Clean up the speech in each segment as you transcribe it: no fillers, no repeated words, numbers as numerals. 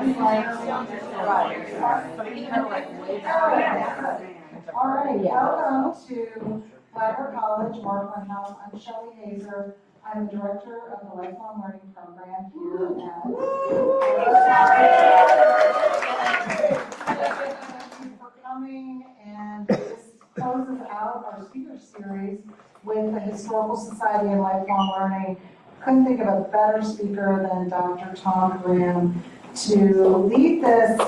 All right, welcome to Flagler College, Markland House. I'm Shelley Hazer. I'm the director of the Lifelong Learning Program here at. Thank you for coming, and this closes out our speaker series with the Historical Society and Lifelong Learning. Couldn't think of a better speaker than Dr. Tom Graham to lead this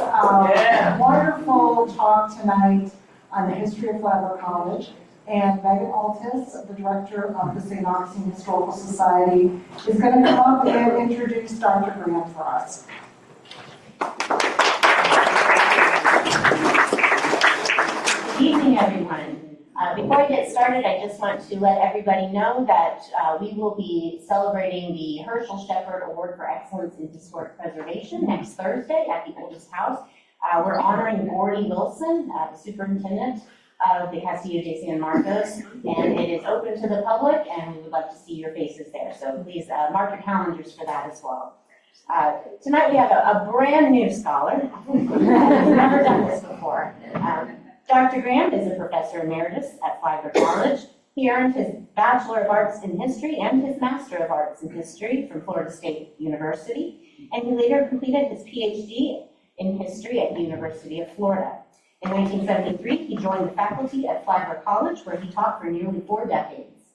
wonderful talk tonight on the history of Flagler College. And Megan Altis, the director of the St. Augustine Historical Society, is going to come up and introduce Dr. Graham for us. Good evening, everyone. Before I get started, I just want to let everybody know that we will be celebrating the Herschel Shepherd Award for Excellence in Historic Preservation next Thursday at the Oldest House. We're honoring Gordy Wilson, the superintendent of the Castillo de San Marcos, and it is open to the public, and we would love to see your faces there. So please mark your calendars for that as well. Tonight we have a brand new scholar. We've never done this before. Dr. Graham is a professor emeritus at Flagler College. He earned his Bachelor of Arts in History and his Master of Arts in History from Florida State University, and he later completed his PhD in History at the University of Florida. In 1973, he joined the faculty at Flagler College, where he taught for nearly 4 decades.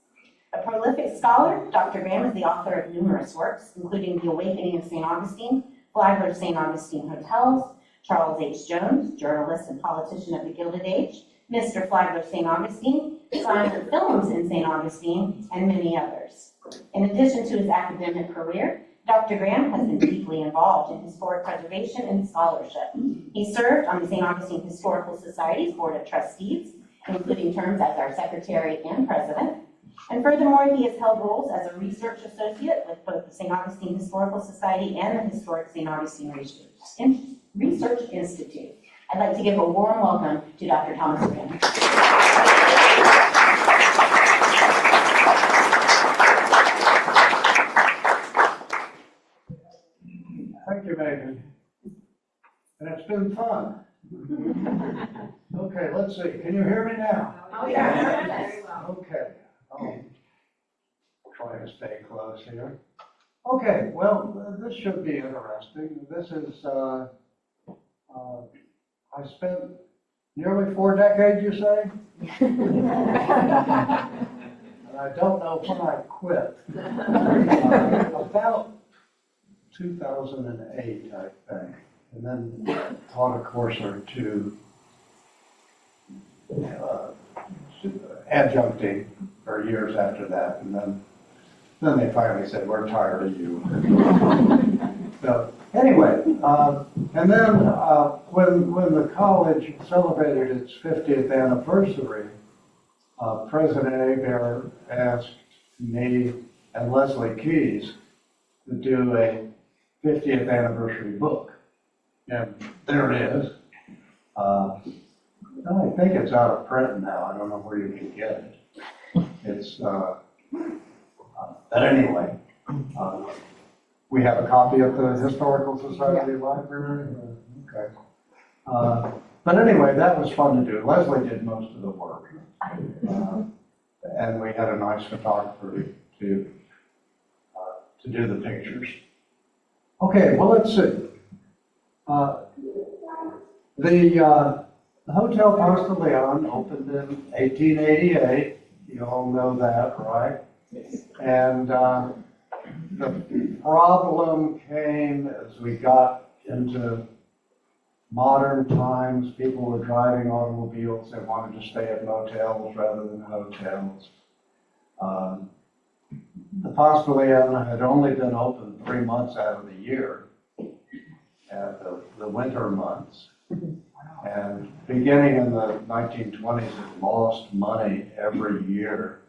A prolific scholar, Dr. Graham is the author of numerous works, including The Awakening of St. Augustine, Flagler's St. Augustine Hotels, Charles H. Jones, journalist and politician of the Gilded Age, Mr. Flagler St. Augustine, Silent Films in St. Augustine, and many others. In addition to his academic career, Dr. Graham has been deeply involved in historic preservation and scholarship. He served on the St. Augustine Historical Society's Board of Trustees, including terms as our secretary and president. And furthermore, he has held roles as a research associate with both the St. Augustine Historical Society and the Historic St. Augustine Research Institute. I'd like to give a warm welcome to Dr. Thomas Graham. Thank you, Megan. And it's been fun. Okay, let's see. Can you hear me now? Oh, yeah. Okay. I'll try to stay close here. Okay, well, this should be interesting. This is, I spent nearly 4 decades, you say? And I don't know when I quit. About 2008, I think, and then taught a course or two adjuncting for years after that, and then they finally said, "We're tired of you." So anyway, and then when the college celebrated its 50th anniversary, President Hebert asked me and Leslie Keyes to do a 50th anniversary book, and there it is. I think it's out of print now. I don't know where you can get it. It's, but anyway, we have a copy at the Historical Society Library. Okay. But anyway, that was fun to do. Leslie did most of the work, and we had a nice photographer to do the pictures. Okay, well, let's see. The Hotel Poste de Leon opened in 1888. You all know that, right? And the problem came as we got into modern times. People were driving automobiles. They wanted to stay at motels rather than hotels. The Poste de Leon had only been open 3 months out of the year, at the winter months. And beginning in the 1920s, it lost money every year.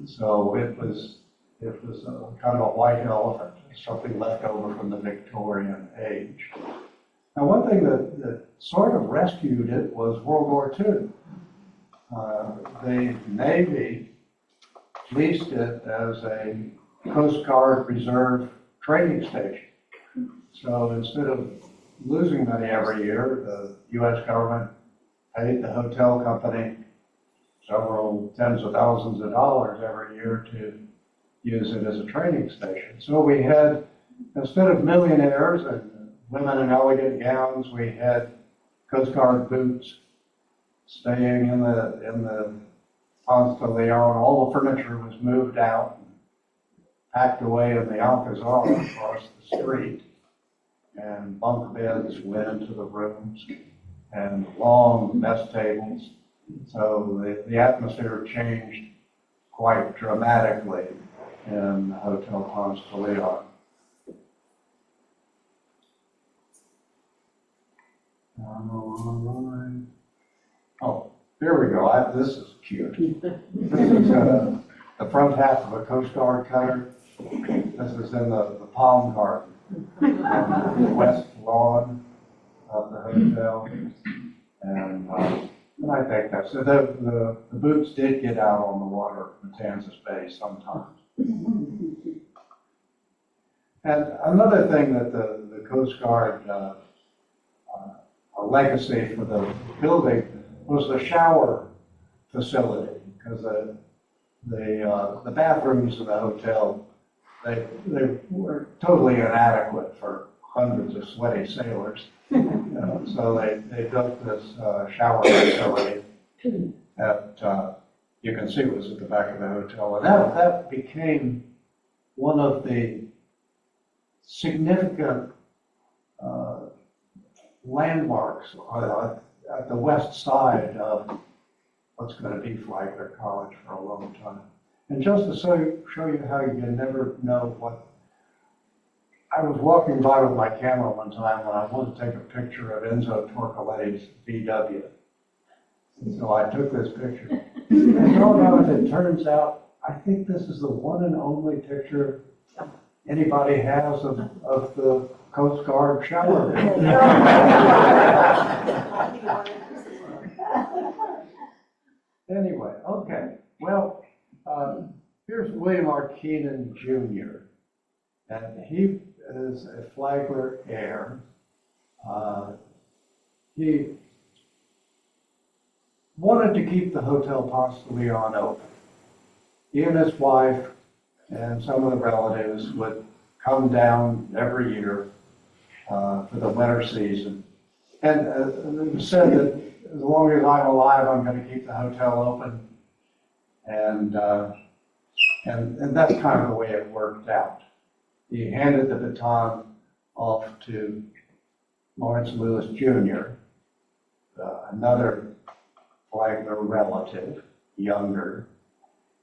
So it was kind of a white elephant, something left over from the Victorian age. Now, one thing that sort of rescued it was World War II. The Navy leased it as a Coast Guard Reserve training station. So instead of losing money every year. The US government paid the hotel company several tens of thousands of dollars every year to use it as a training station. So we had, instead of millionaires and women in elegant gowns, we had Coast Guard boots staying in the Ponce de Leon. All the furniture was moved out, packed away in the Alcazar across the street, and bunk beds went into the rooms, and long mess tables. So the atmosphere changed quite dramatically in Hotel Ponce de Leon. Oh, here we go. This is cute. This is the front half of a Coast Guard cutter. This is in the Palm Garden, on the west lawn of the hotel. And I think that's it. The boots did get out on the water in Matanzas Bay sometimes. And another thing that the Coast Guard, a legacy for the building, was the shower facility, because the bathrooms in the hotel, they were totally inadequate for hundreds of sweaty sailors. So they built this shower facility that you can see was at the back of the hotel. And that became one of the significant landmarks at the west side of what's going to be Flagler College for a long time. And just to show you how you can never know what, I was walking by with my camera one time when I wanted to take a picture of Enzo Torcoletti's VW. And so I took this picture. And it turns out, I think this is the one and only picture anybody has of the Coast Guard shower. Anyway, okay. Well, here's William R. Keenan Jr. And he is a Flagler heir. He wanted to keep the Hotel Ponce de Leon open. He and his wife and some of the relatives would come down every year for the winter season. And it was said that as long as I'm alive, I'm going to keep the hotel open. And that's kind of the way it worked out. He handed the baton off to Lawrence Lewis Jr., another Flagler relative, younger.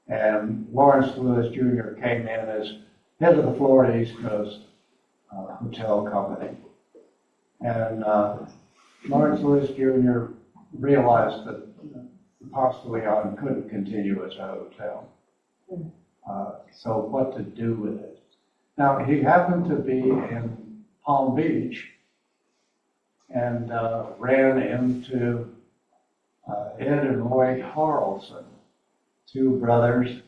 And Lawrence Lewis Jr. came in as head of the Florida East Coast Hotel Company. And Lawrence Lewis Jr. realized that the Ponce de Leon couldn't continue as a hotel. So what to do with it? Now, he happened to be in Palm Beach and ran into Ed and Roy Carlson, two brothers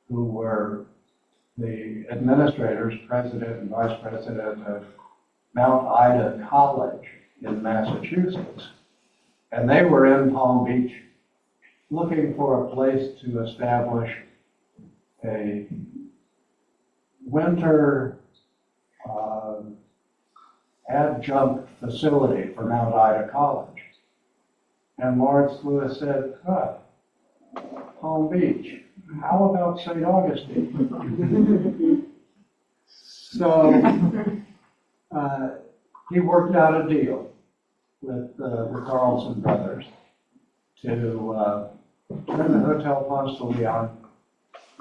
who were the administrators, president and vice president of Mount Ida College in Massachusetts. And they were in Palm Beach looking for a place to establish a winter adjunct facility for Mount Ida College. And Lawrence Lewis said, Palm Beach, how about St. Augustine? So he worked out a deal with the Carlson brothers to turn the Hotel Ponce de Leon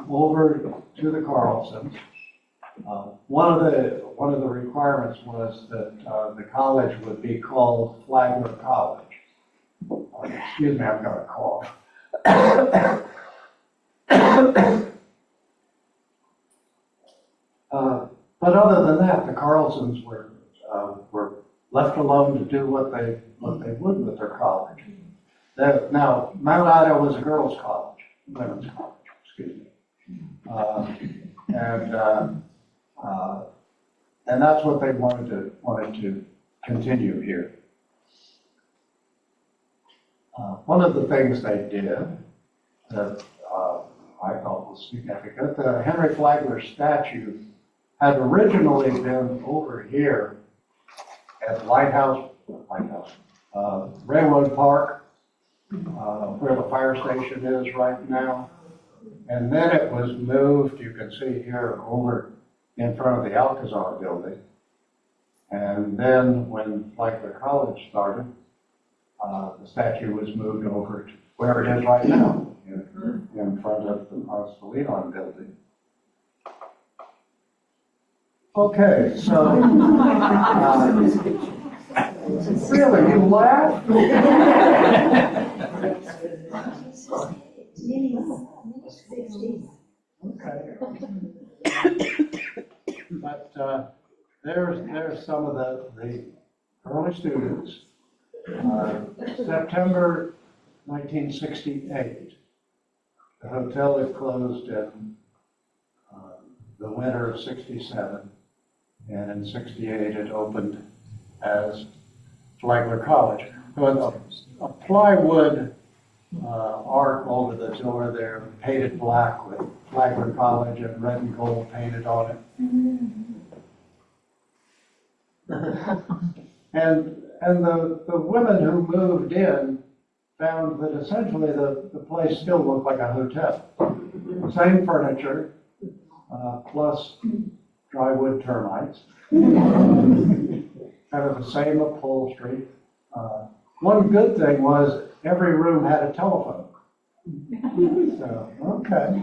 over to the Carlsons. One of the requirements was that the college would be called Flagler College. Excuse me, I've got a cough. But other than that, the Carlsons were left alone to do what they would with their college. Now, Mount Ida was a girls' college, women's college, excuse me, and that's what they wanted to continue here. One of the things they did that I thought was significant, the Henry Flagler statue had originally been over here at Railroad Park, where the fire station is right now. And then it was moved, you can see here, over in front of the Alcazar building. And then when Flagler College started, the statue was moved over to where it is right now, in front of the Ponce de Leon building. Okay, so, really, you laugh? Okay. But there's some of the early students. September 1968, the hotel had closed in the winter of '67, and in '68 it opened as Flagler College. With a plywood arc over the door there, painted black with Flagler College and red and gold painted on it. And the women who moved in found that essentially the place still looked like a hotel. Same furniture, plus drywood termites. Kind of the same upholstery. One good thing was every room had a telephone. So, okay,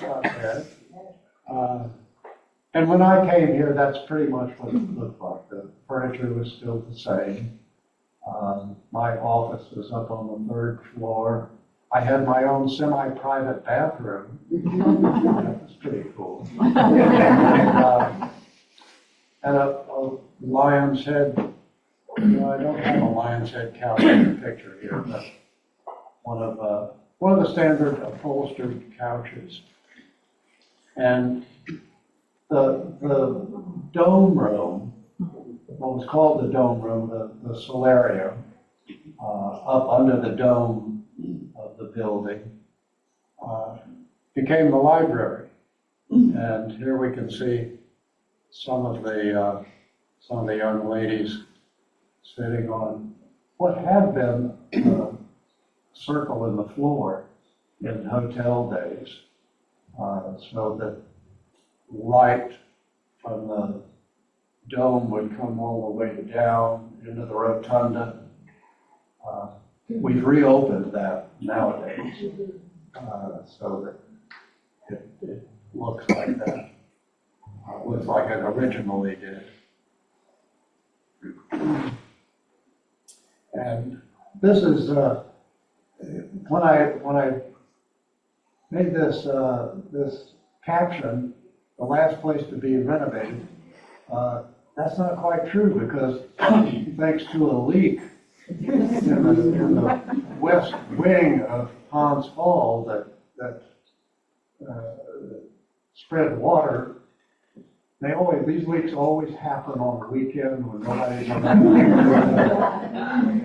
not bad. And when I came here, that's pretty much what it looked like. The furniture was still the same. My office was up on the 3rd floor. I had my own semi-private bathroom. That was pretty cool. And a lion's head. No, I don't have a lion's head couch in the picture here, but one of the standard upholstered couches. And the dome room, what was called the dome room, the solarium, up under the dome of the building, became the library. And here we can see some of the young ladies sitting on what had been a circle in the floor in hotel days, so that light from the dome would come all the way down into the rotunda. We've reopened that nowadays, so that it looks like that. Looks like it originally did. And this is when I made this this caption, the last place to be renovated. That's not quite true, because thanks to a leak in the west wing of Ponce Hall that spread water. These leaks always happen on the weekend when nobody's around.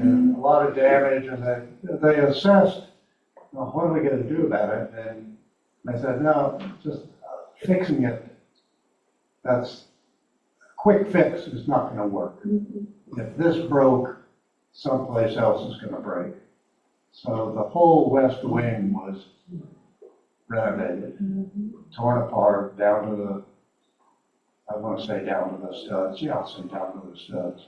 And a lot of damage, and they assessed, well, what are we going to do about it? And they said, no, just fixing it, that's a quick fix is not going to work. If this broke, someplace else is going to break. So the whole west wing was renovated, torn apart down to the, I want to say down to the studs. Yeah, I'll say down to the studs.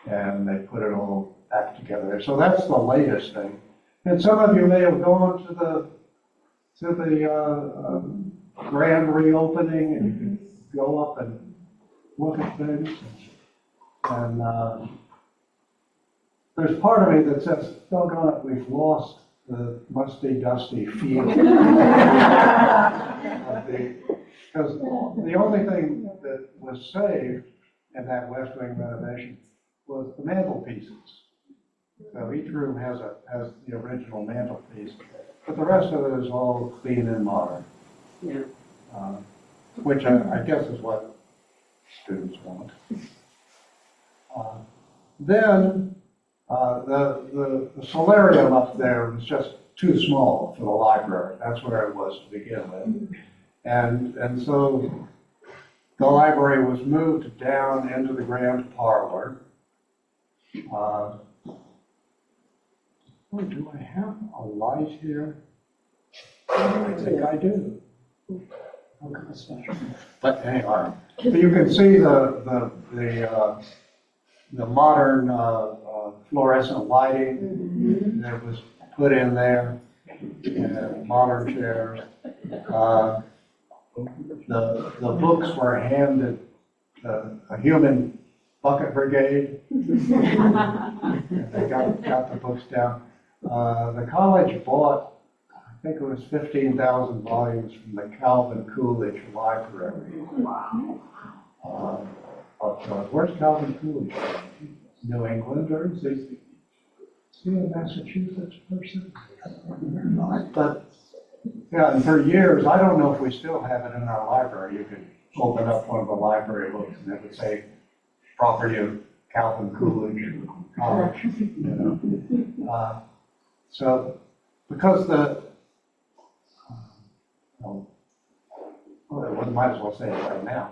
And they put it all back together. So that's the latest thing. And some of you may have gone to the grand reopening, and you can go up and look at things. And there's part of me that says, doggone it, we've lost the musty, dusty feel. Because the only thing that was saved in that West Wing renovation was the mantelpieces. So each room has the original mantelpiece, but the rest of it is all clean and modern. Yeah. Which I guess is what students want. then the solarium up there was just too small for the library. That's where it was to begin with. And so the library was moved down into the grand parlor. Oh, do I have a light here? I think I do. But anyway, you can see the modern fluorescent lighting that was put in there, and modern chairs. The books were handed a human bucket brigade. And they got the books down. The college bought, I think it was 15,000 volumes from the Calvin Coolidge Library. Wow. Where's Calvin Coolidge? New England, or is he a Massachusetts person? But yeah, and for years, I don't know if we still have it in our library. You could open up one of the library books and it would say property of Calvin Coolidge College, you know. So, because well, I might as well say it right now,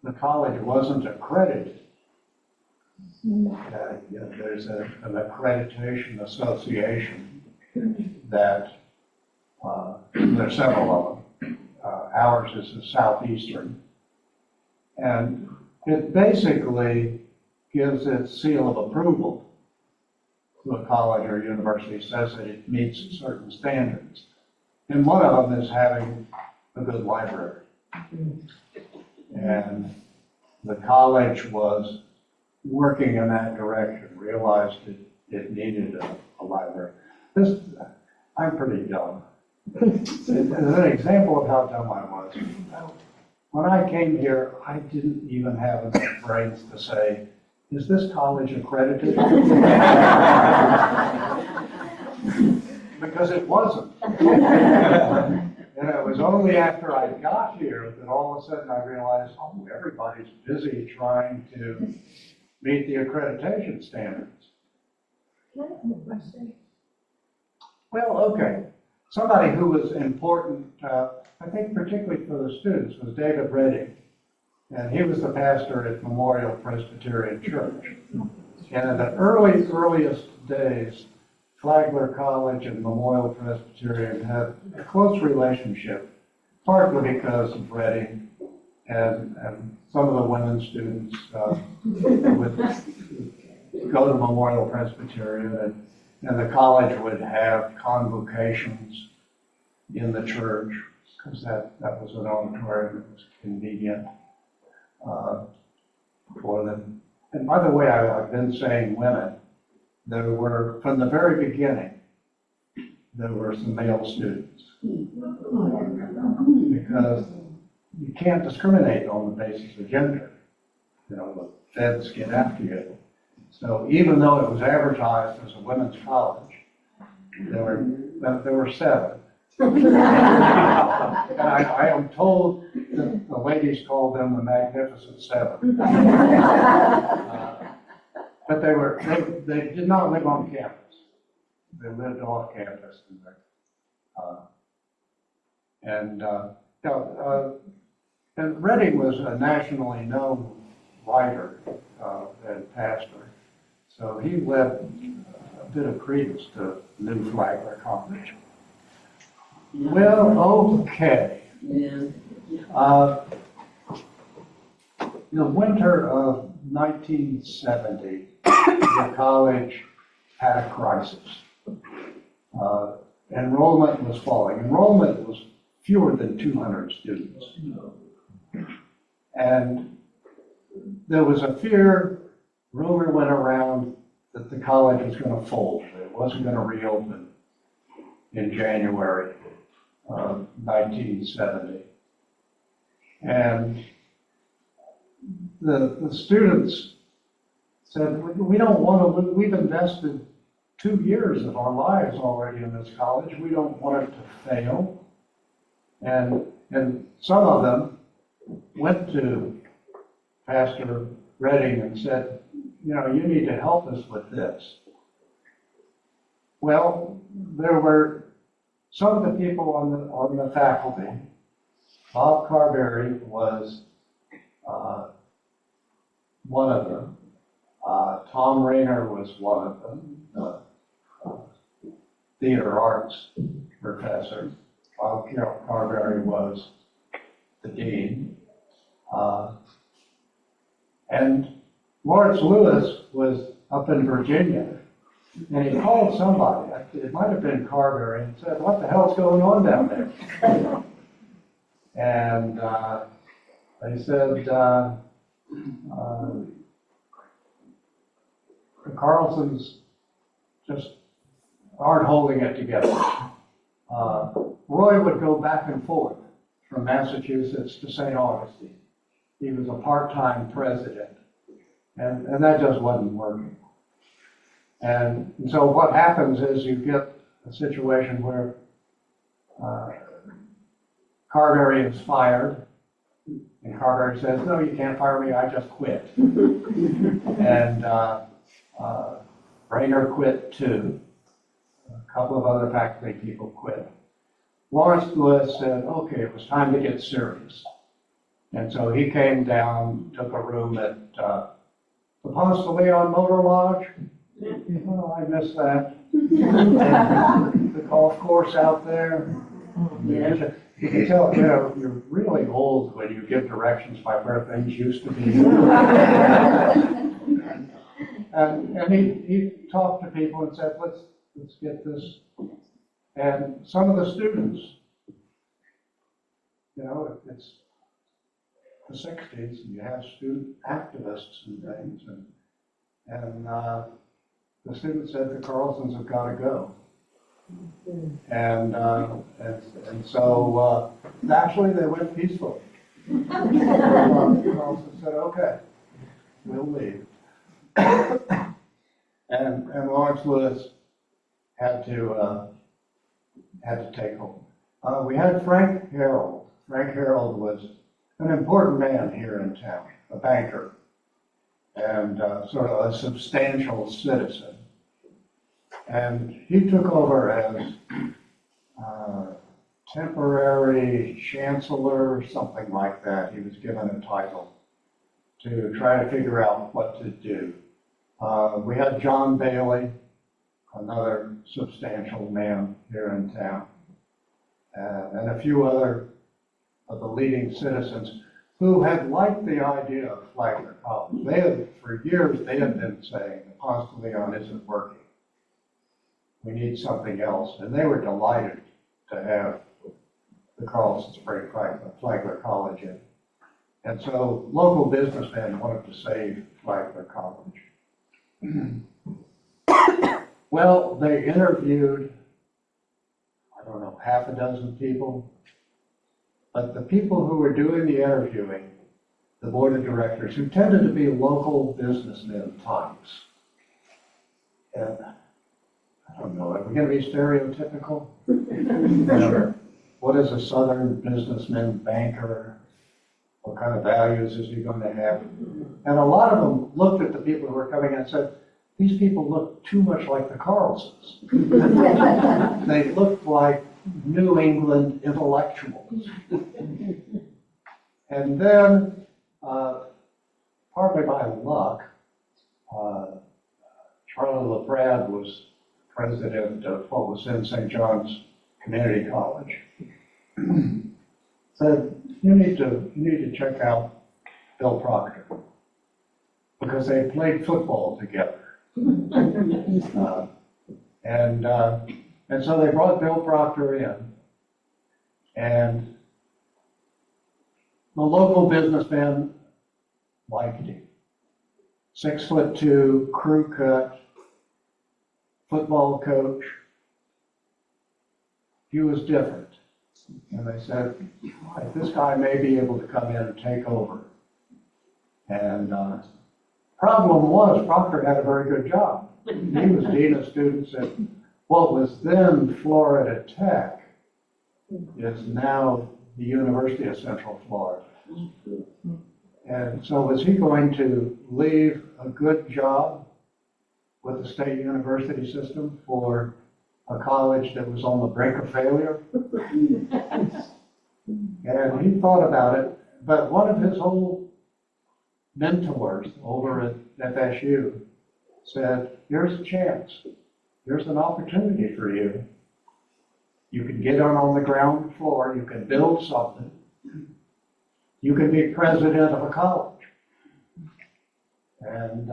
the college wasn't accredited. There's an accreditation association that, there's several of them. Ours is the Southeastern. And it basically gives its seal of approval to a college or university, says that it meets certain standards. And one of them is having a good library. And the college was working in that direction, realized it needed a library. I'm pretty dumb. As an example of how dumb I was, when I came here, I didn't even have enough brains to say, is this college accredited? Because it wasn't. And it was only after I got here that all of a sudden I realized, oh, everybody's busy trying to meet the accreditation standards. Can I ask a question? Well, okay. Somebody who was important, I think particularly for the students, was David Redding. And he was the pastor at Memorial Presbyterian Church. And in the earliest days, Flagler College and Memorial Presbyterian had a close relationship, partly because of Redding, and some of the women students would go to Memorial Presbyterian, and the college would have convocations in the church, because that was an auditorium that was convenient for them. And by the way, I've been saying women. There were, from the very beginning, there were some male students. Because you can't discriminate on the basis of gender. You know, the feds get after you. So even though it was advertised as a women's college, there were 7. And I am told that the ladies called them the Magnificent 7. But they did not live on campus. They lived off campus. And Redding was a nationally known writer and pastor. So he led a bit of credence to New Flagler College. Well, okay. The winter of 1970, the college had a crisis. Enrollment was falling. Enrollment was fewer than 200 students. And there was a rumor went around that the college was going to fold. It wasn't going to reopen in January of 1970. And the students said, we don't want to, we've invested 2 years of our lives already in this college. We don't want it to fail. And some of them went to Pastor Redding and said, you need to help us with this. Well, there were some of the people on the faculty. Bob Carberry was one of them. Tom Rayner was one of them, theater arts professor. Bob Carberry was the dean. And Lawrence Lewis was up in Virginia, and he called somebody, it might have been Carberry, and said, "What the hell's going on down there?" And they said, the Carlsons just aren't holding it together. Roy would go back and forth from Massachusetts to St. Augustine. He was a part-time president, and that just wasn't working. And so what happens is you get a situation where Carberry is fired, and Carberry says, "No, you can't fire me, I just quit." And Rayner quit too. A couple of other faculty people quit. Lawrence Lewis said, "Okay, it was time to get serious." And so he came down, took a room at the Ponce de Leon Motor Lodge. Oh, I miss that. And the golf course out there. Yeah. You can tell, you're really old when you give directions by where things used to be. And he talked to people and said, let's get this. And some of the students, it's the 60s, and you have student activists and things, and the students said the Carlsons have got to go. And so actually they went peacefully. Carlson said, "Okay, we'll leave." and Lawrence Lewis had to take over. We had Frank Harold. Frank Harold was an important man here in town, a banker, and sort of a substantial citizen. And he took over as temporary chancellor, or something like that. He was given a title to try to figure out what to do. We had John Bailey, another substantial man here in town, and a few other of the leading citizens who had liked the idea of Flagler College. For years, they had been saying, the Ponce de Leon isn't working. We need something else. And they were delighted to have the Carlsons bring Flagler College in. And so local businessmen wanted to save Flagler College. Well, they interviewed, I don't know, half a dozen people. But the people who were doing the interviewing, the board of directors, who tended to be local businessmen types, and I don't know, are we going to be stereotypical? Sure. What is a Southern businessman, banker? What kind of values is he going to have? And a lot of them looked at the people who were coming in and said, these people look too much like the Carlsons. They looked like New England intellectuals. And then, partly by luck, Charlie LaPrade was president of what was then St. John's Community College. Said, you need to check out Bill Proctor, because they played football together. And so they brought Bill Proctor in, and the local businessman liked him. 6'2", crew cut, football coach. He was different. And they said, this guy may be able to come in and take over. And problem was, Proctor had a very good job. He was dean of students at what was then Florida Tech, is now the University of Central Florida. And so was he going to leave a good job with the state university system for a college that was on the brink of failure? And he thought about it, but one of his old mentors over at FSU said, here's a chance. Here's an opportunity for you. You can get on the ground floor. You can build something. You can be president of a college. And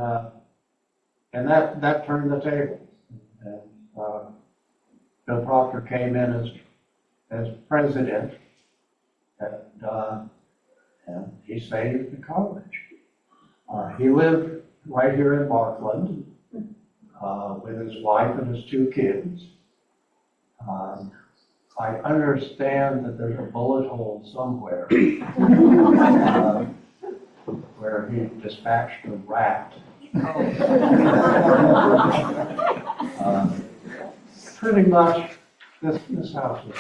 that turned the tables. And Bill Proctor came in as president, and he saved the college. He lived right here in Markland with his wife and his 2 kids. I understand that there's a bullet hole somewhere where he dispatched a rat. Pretty much, this house was